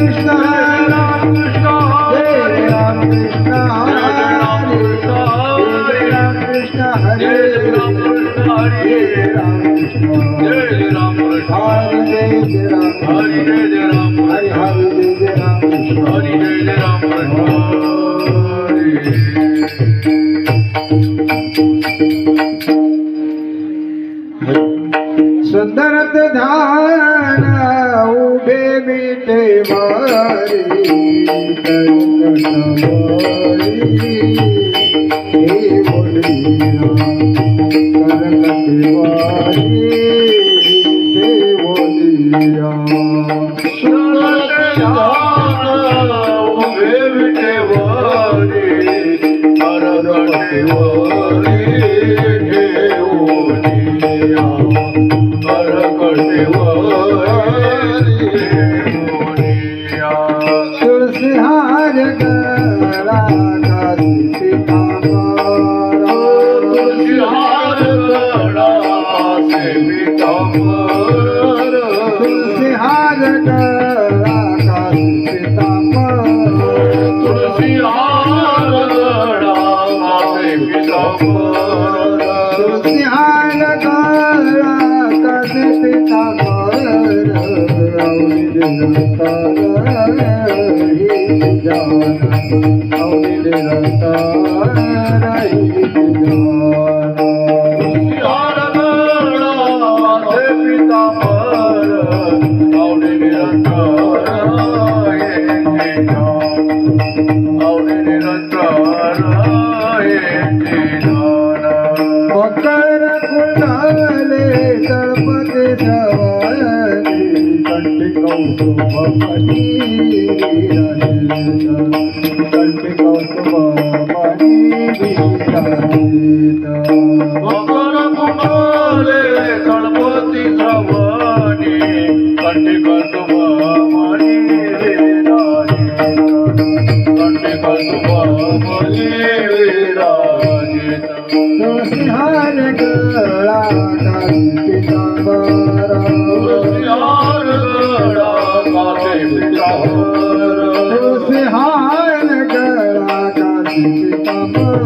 कृष्ण हरे राम कृष्ण हरे राम कृष्ण हरे राम हरे राम हरे राम हरे राम हरे राम सुंदरत ध्यान उभे मिटे वारी तुलसी हार गला का पीतांबर तुलसी हार गला से पीतांबर तुलसी हार गला का पीतांबर तुलसी हार गला से पीतांबर तुलसी हार गला का पीतांबर मकर कुंडले तळपते जवानी कंठी कौतुभमणी कंठी कौतुभमणी मकर कुंडले तळपते जवानी कंठी कौतुभमणी कंठी कौतुभमणी तुलसी हार गला का पीतांबर तुलसी हार गला का पीतांबर तुलसी हार गला का पीतांबर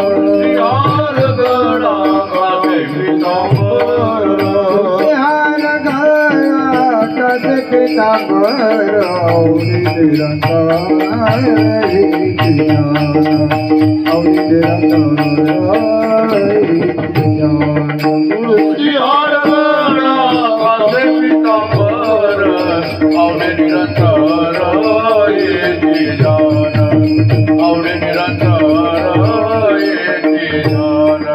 तुलसी हार गला का पीतांबर तुलसी हार गला का पीतांबर औरी तुलसी हार गला कासे पीतांबर आवडे निरंतर येती जान आवडे निरंतर येती जान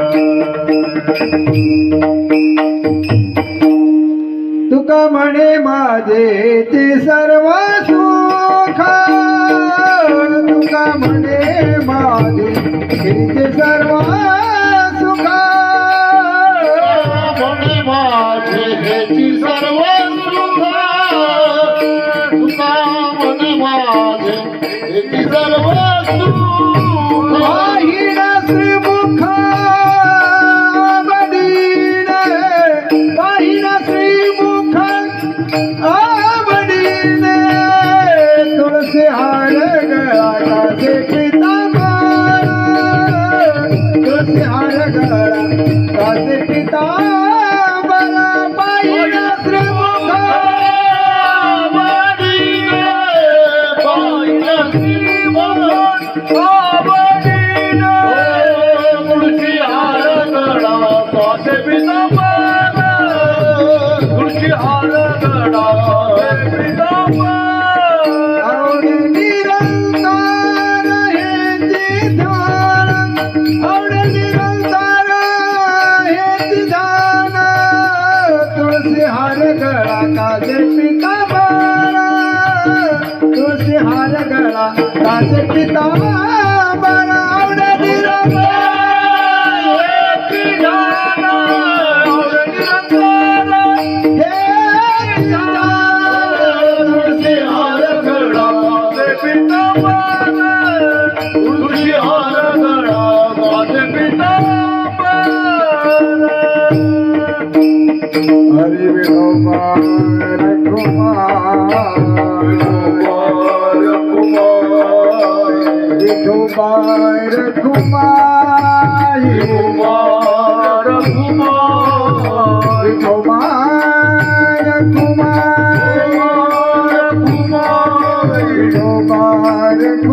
तुका म्हणे माझे ते सर्व सुख तुका म्हणे माझे ते सर्व सुख म्हणे माझे हेची सर्व सुख तुका म्हणे माझे हेची सर्व सुख पाहिना श्रीमुख आवडीने पाहिना श्रीमुख आवडीने तुळसी हार गळा कासे पीतांबर तुळसी हार गळा कासे पीतांबर पाहिना श्रीमुख आवडीने पाहिना श्रीमुख आवडीने तुळसी हार गळा कासे पीतांबर तुळसी हार गळा कासे पीतांबर तुलसी हार गळा कासे पीतांबर तुलसी हार गळा कासे पीतांबर आवडे निरंतर हेती जान आवडे निरंतर हेती जान तुलसी हार गळा कासे पीतांबर तुलसी हार गळा कासे पीतांबर हरि विठोबा रघुमा विठोबार कुमार विठोबार कुमार विठोबार कुमार विठोबार कुमार विठोबार कुमार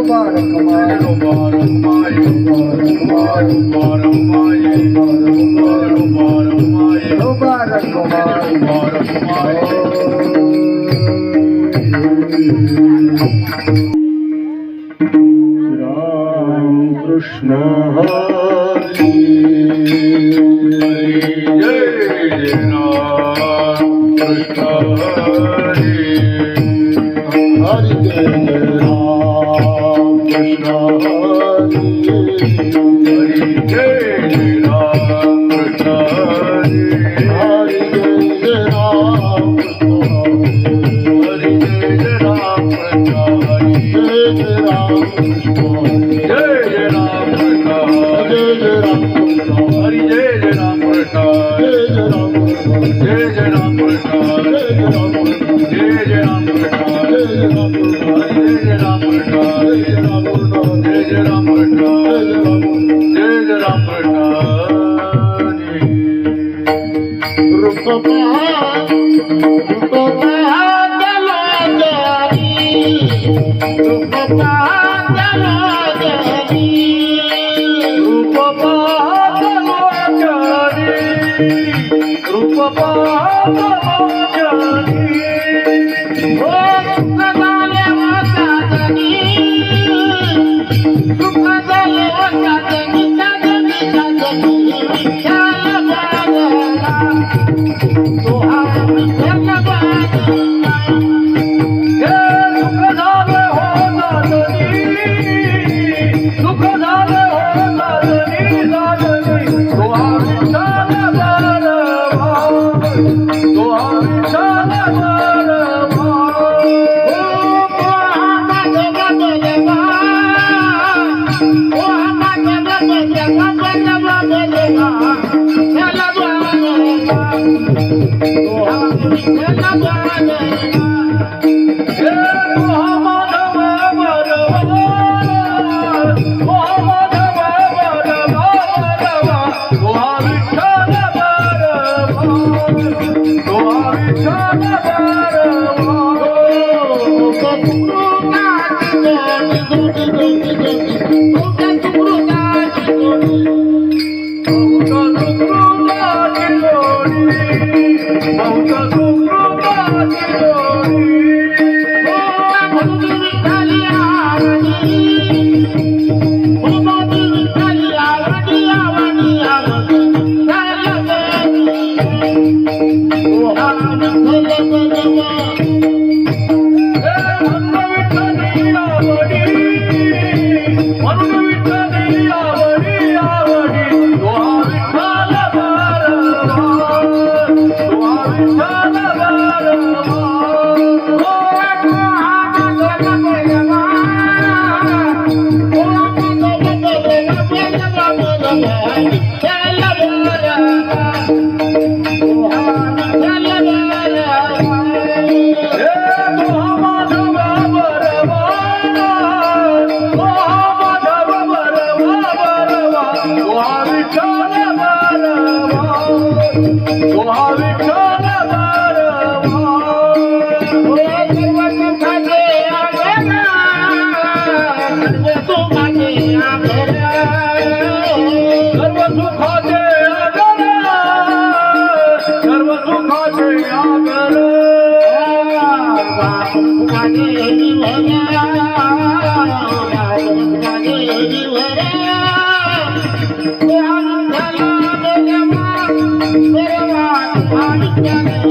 विठोबार कुमार विठोबार कृष्ण हरि जय राम कृष्ण हरि हरि जय राम कृष्ण हरि हरि जय राम कृष्ण हरि हरि जय राम हरि जय राम कृष्ण हरि जय राम कृष्ण जय राम कृष्ण हरि जय राम कृष्ण जय राम कृष्ण जय राम कृष्ण हरि जय राम कृष्ण जय राम कृष्ण जय राम कृष्ण रूप Bye. Jai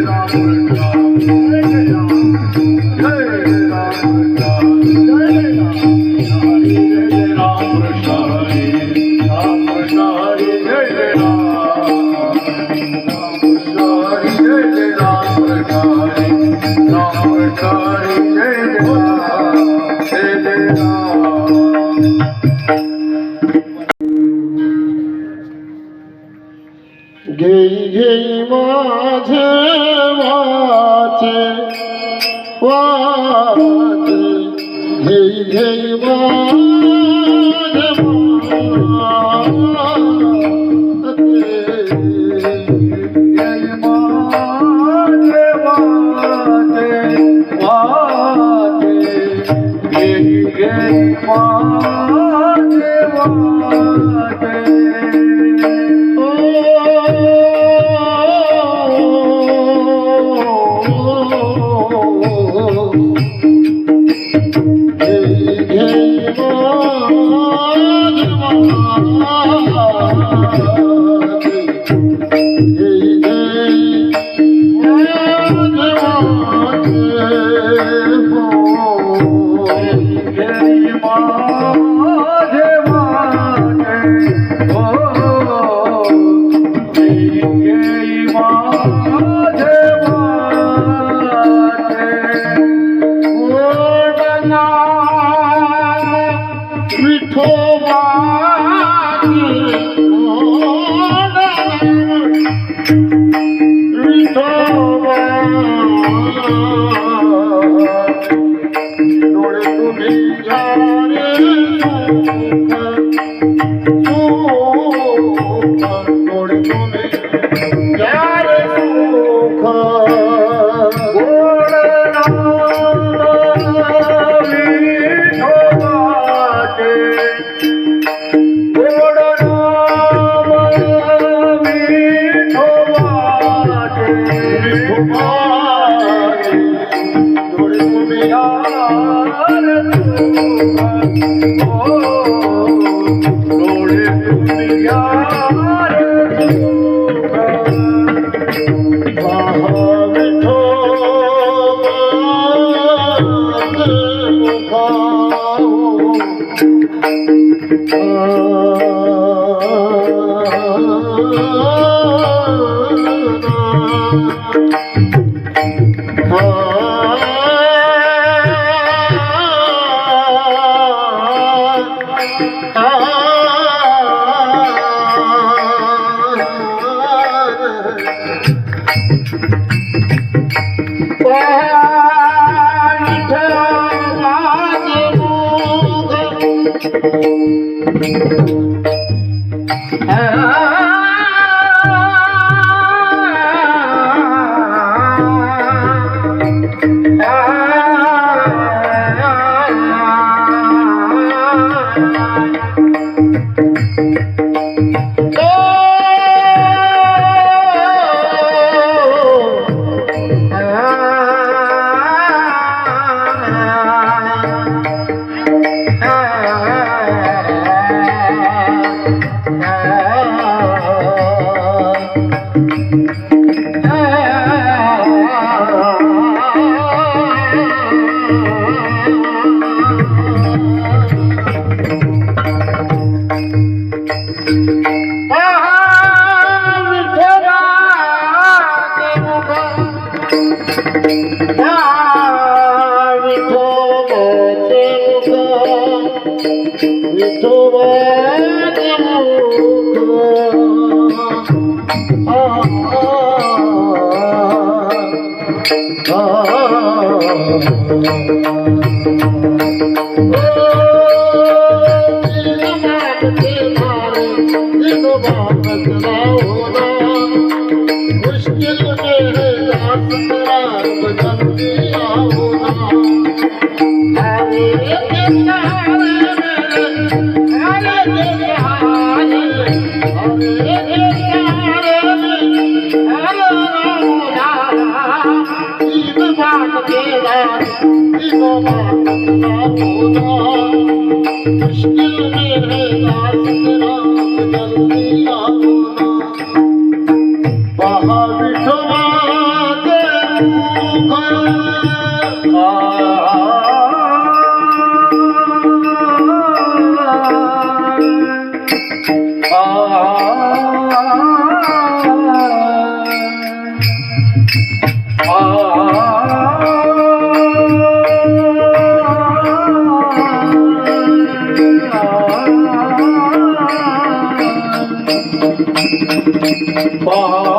Ram घेई घेई माझे वाचे वाचे घेई घेई माझे विठोबा Ah